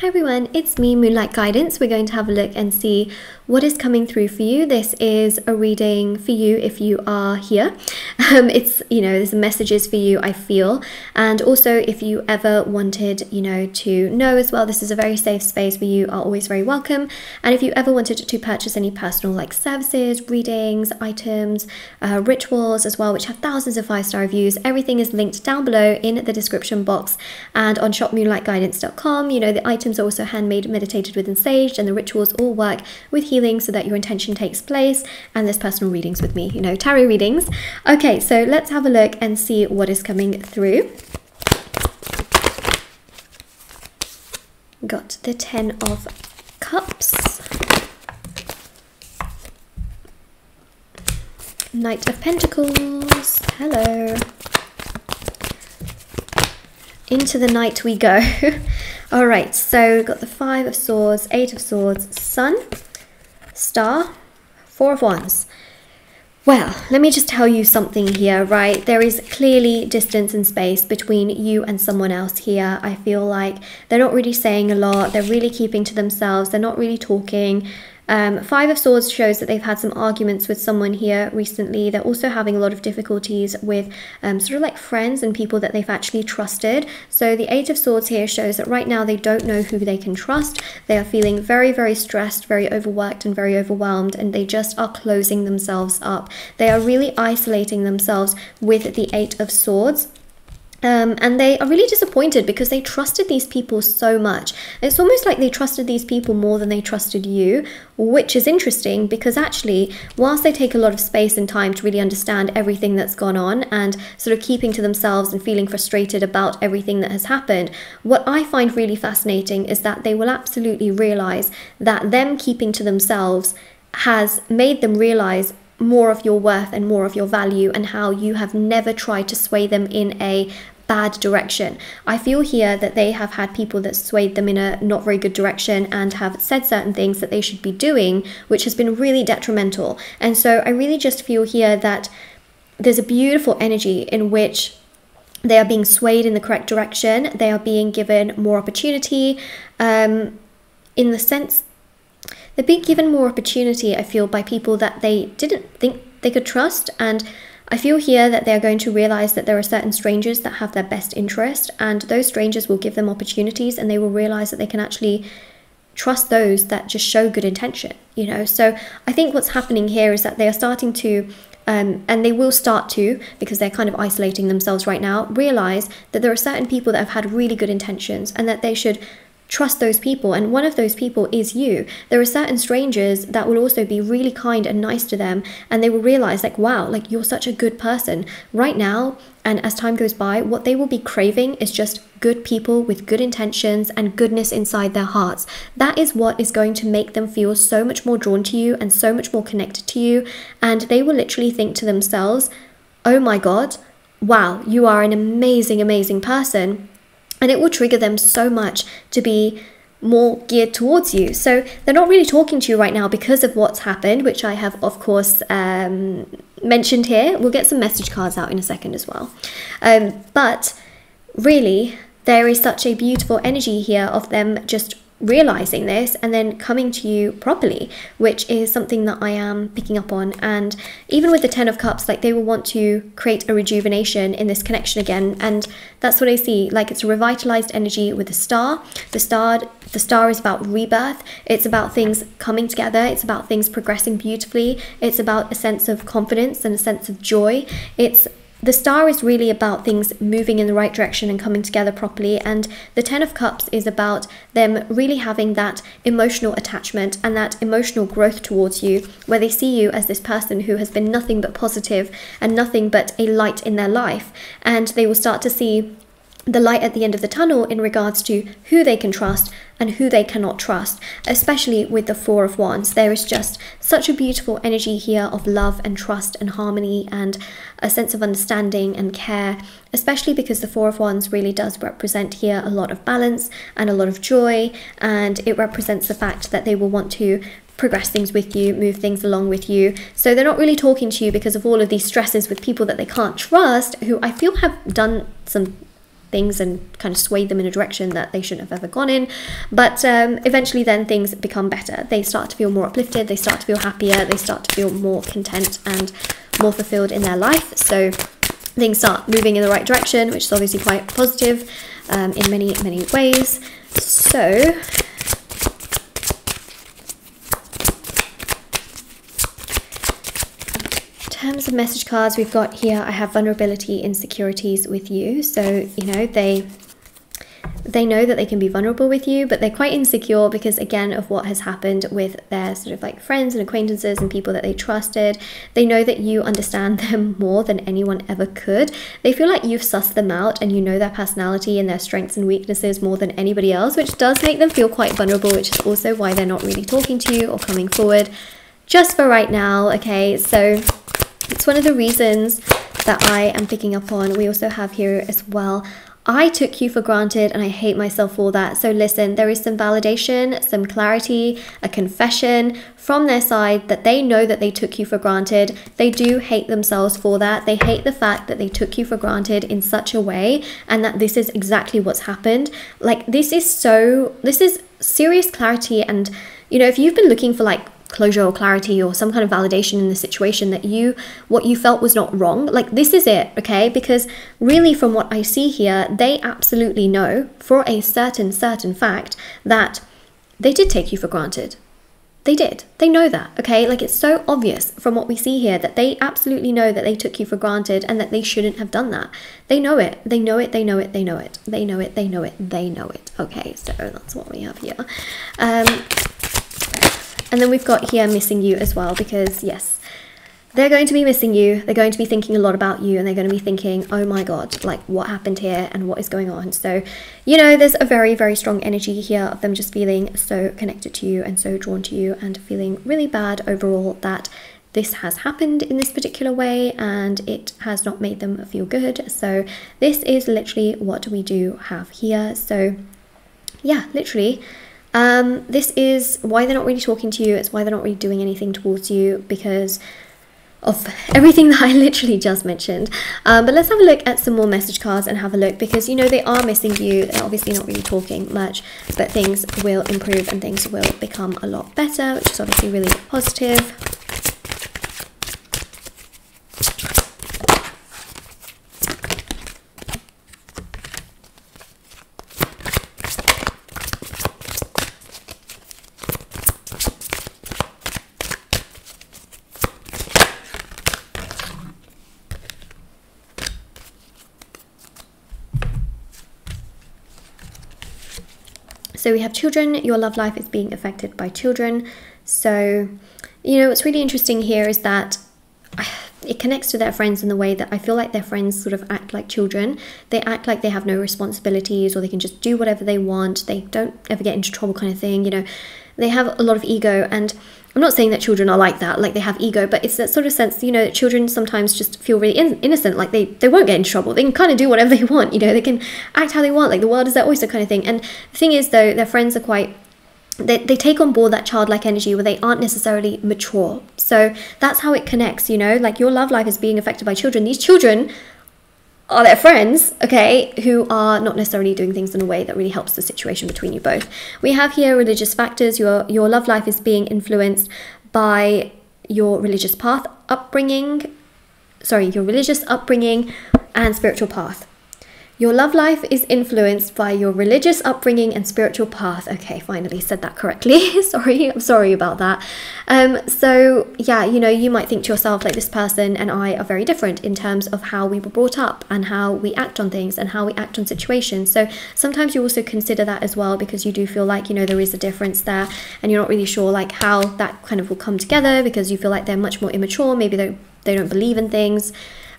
Hi everyone, it's me, Moonlight Guidance. We're going to have a look and see what is coming through for you. This is a reading for you if you are here. There's messages for you, I feel. And also if you ever wanted, to know as well, this is a very safe space where you are always very welcome. And if you ever wanted to purchase any personal services, readings, items, rituals as well, which have thousands of 5-star reviews, everything is linked down below in the description box and on shopmoonlightguidance.com. The items are also handmade, meditated with and saged, and the rituals all work with healing so that your intention takes place. And there's personal readings with me, tarot readings. Okay, so let's have a look and see what is coming through. Got the 10 of Cups, Knight of Pentacles, hello. Into the night we go. All right, so we've got the 5 of Swords, 8 of Swords, Sun, Star, 4 of Wands. Well, let me just tell you something here, right? There is clearly distance and space between you and someone else here. I feel like they're not really saying a lot. They're really keeping to themselves. They're not really talking. 5 of Swords shows that they've had some arguments with someone here recently. They're also having a lot of difficulties with friends and people that they've actually trusted. So the 8 of Swords here shows that right now they don't know who they can trust. They are feeling very, very stressed, very overworked and very overwhelmed, and they just are closing themselves up. They are really isolating themselves with the 8 of Swords. And they are really disappointed because they trusted these people so much. It's almost like they trusted these people more than they trusted you, which is interesting because actually, whilst they take a lot of space and time to really understand everything that's gone on and sort of keeping to themselves and feeling frustrated about everything that has happened, what I find really fascinating is that they will absolutely realize that them keeping to themselves has made them realize more of your worth and more of your value, and how you have never tried to sway them in a bad direction. I feel here that they have had people that swayed them in a not very good direction and have said certain things that they should be doing, which has been really detrimental. And so I really just feel here that there's a beautiful energy in which they are being swayed in the correct direction. They are being given more opportunity, in the sense they're being given more opportunity, I feel, by people that they didn't think they could trust. And I feel here that they're going to realize that there are certain strangers that have their best interest, and those strangers will give them opportunities, and they will realize that they can actually trust those that just show good intention, So I think what's happening here is that they are starting to, and they will start to, because they're kind of isolating themselves right now, realize that there are certain people that have had really good intentions and that they should trust those people, and one of those people is you. There are certain strangers that will also be really kind and nice to them, and they will realize wow, you're such a good person right now. And as time goes by, what they will be craving is just good people with good intentions and goodness inside their hearts. That is what is going to make them feel so much more drawn to you and so much more connected to you. And they will literally think to themselves, oh my God, wow, you are an amazing, amazing person. And it will trigger them so much to be more geared towards you. So they're not really talking to you right now because of what's happened, which I have, of course, mentioned here. We'll get some message cards out in a second as well. But really, there is such a beautiful energy here of them just realizing this and then coming to you properly, which is something that I am picking up on. And even with the 10 of Cups, they will want to create a rejuvenation in this connection again, and that's what I see. It's a revitalized energy with the star. The star is about rebirth. It's about things coming together. It's about things progressing beautifully. It's about a sense of confidence and a sense of joy. The star is really about things moving in the right direction and coming together properly. And the 10 of Cups is about them really having that emotional attachment and that emotional growth towards you, where they see you as this person who has been nothing but positive and nothing but a light in their life. And they will start to see the light at the end of the tunnel in regards to who they can trust and who they cannot trust, especially with the 4 of Wands. There is just such a beautiful energy here of love and trust and harmony and a sense of understanding and care, especially because the 4 of Wands really does represent here a lot of balance and a lot of joy, and it represents the fact that they will want to progress things with you, move things along with you. So they're not really talking to you because of all of these stresses with people that they can't trust, who I feel have done some things and kind of swayed them in a direction that they shouldn't have ever gone in. But eventually then things become better. They start to feel more uplifted, they start to feel happier, they start to feel more content and more fulfilled in their life. So things start moving in the right direction, which is obviously quite positive in many ways. So in terms of message cards, we've got here, I have vulnerability, insecurities with you. So, you know, they know that they can be vulnerable with you, but they're quite insecure because, again, of what has happened with their sort of like friends and acquaintances and people that they trusted. They know that you understand them more than anyone ever could. They feel like you've sussed them out and you know their personality and their strengths and weaknesses more than anybody else, which does make them feel quite vulnerable, which is also why they're not really talking to you or coming forward just for right now. Okay, so it's one of the reasons that I am picking up on. We also have here as well, I took you for granted and I hate myself for that. So listen, there is some validation, some clarity, a confession from their side that they know that they took you for granted. They do hate themselves for that. They hate the fact that they took you for granted in such a way and that this is exactly what's happened. Like, this is serious clarity. And, you know, if you've been looking for like closure or clarity or some kind of validation in the situation, that what you felt was not wrong, like, this is it, okay? Because really, from what I see here, they absolutely know for a certain fact that they did take you for granted. They did. They know that, okay? Like, it's so obvious from what we see here that they absolutely know that they took you for granted and that they shouldn't have done that. They know it. They know it. They know it. They know it. They know it. They know it. They know it. Okay, so that's what we have here. And then we've got here missing you as well, because yes, they're going to be missing you. They're going to be thinking a lot about you, and they're going to be thinking, oh my God, like, what happened here and what is going on? So, you know, there's a very strong energy here of them just feeling so connected to you and so drawn to you and feeling really bad overall that this has happened in this particular way and it has not made them feel good. So this is literally what we do have here. So yeah, literally, this is why they're not really talking to you. It's why they're not really doing anything towards you, because of everything that I literally just mentioned. But let's have a look at some more message cards and have a look, because, you know, they are missing you. They're obviously not really talking much, but things will improve and things will become a lot better, which is obviously really positive. So we have children. Your love life is being affected by children. So, you know, what's really interesting here is that it connects to their friends in the way that I feel like their friends sort of act like children. They act like they have no responsibilities, or they can just do whatever they want. They don't ever get into trouble, kind of thing. You know, they have a lot of ego, and I'm not saying that children are like that, like they have ego, but it's that sort of sense, you know, that children sometimes just feel really innocent, like they won't get into trouble. They can kind of do whatever they want, you know, they can act how they want, like the world is their oyster kind of thing. And the thing is, though, their friends are quite, they take on board that childlike energy where they aren't necessarily mature. So that's how it connects, you know, like your love life is being affected by children. These children are their friends, okay, who are not necessarily doing things in a way that really helps the situation between you both. We have here religious factors. Your love life is being influenced by your religious upbringing and spiritual path. Your love life is influenced by your religious upbringing and spiritual path. Okay, finally said that correctly. I'm sorry about that. So yeah, you know, you might think to yourself, like, this person and I are very different in terms of how we were brought up and how we act on things and how we act on situations. So sometimes you also consider that as well, because you do feel like, you know, there is a difference there and you're not really sure like how that kind of will come together, because you feel like they're much more immature. Maybe they don't believe in things,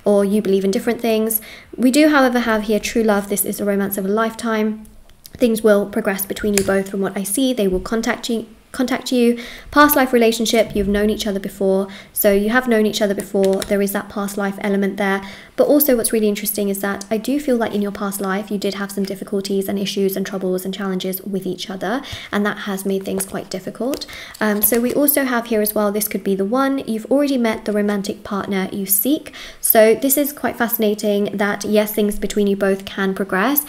or you believe in different things. We do, however, have here true love. This is a romance of a lifetime. Things will progress between you both. From what I see, they will contact contact you. Past life relationship, you've known each other before. So you have known each other before. There is that past life element there. But also what's really interesting is that I do feel like in your past life, you did have some difficulties and issues and troubles and challenges with each other. And that has made things quite difficult. So we also have here as well, this could be the one. You've already met the romantic partner you seek. So this is quite fascinating that yes, things between you both can progress.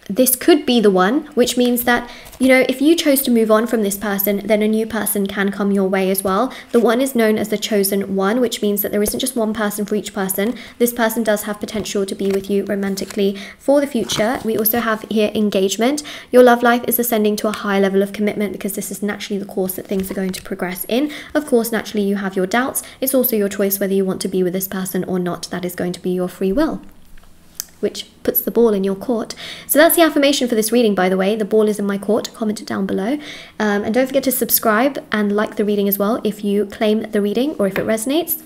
This could be the one, which means that, you know, if you chose to move on from this person, then a new person can come your way as well. The one is known as the chosen one, which means that there isn't just one person for each person. This person does have potential to be with you romantically for the future. We also have here engagement. Your love life is ascending to a higher level of commitment because this is naturally the course that things are going to progress in. Of course, naturally you have your doubts. It's also your choice whether you want to be with this person or not. That is going to be your free will, which puts the ball in your court. So that's the affirmation for this reading, by the way. The ball is in my court. Comment it down below. And don't forget to subscribe and like the reading as well if you claim the reading or if it resonates.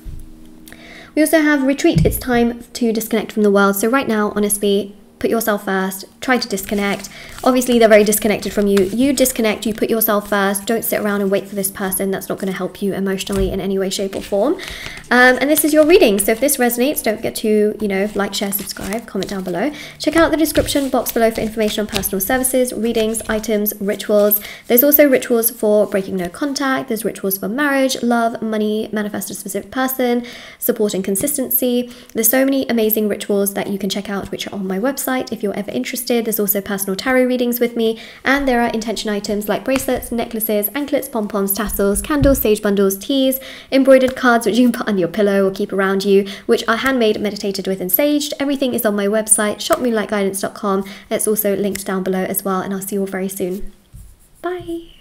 We also have retreat. It's time to disconnect from the world. So right now, honestly, put yourself first. Try to disconnect. Obviously, they're very disconnected from you. You disconnect. You put yourself first. Don't sit around and wait for this person. That's not going to help you emotionally in any way, shape, or form. And this is your reading. So if this resonates, don't forget to, you know, like, share, subscribe, comment down below. Check out the description box below for information on personal services, readings, items, rituals. There's also rituals for breaking no contact. There's rituals for marriage, love, money, manifest a specific person, support and consistency. There's so many amazing rituals that you can check out, which are on my website if you're ever interested. There's also personal tarot readings with me, and there are intention items like bracelets, necklaces, anklets, pom-poms, tassels, candles, sage bundles, teas, embroidered cards which you can put on your pillow or keep around you, which are handmade, meditated with, and saged. Everything is on my website, shopmoonlightguidance.com. It's also linked down below as well, and I'll see you all very soon. Bye.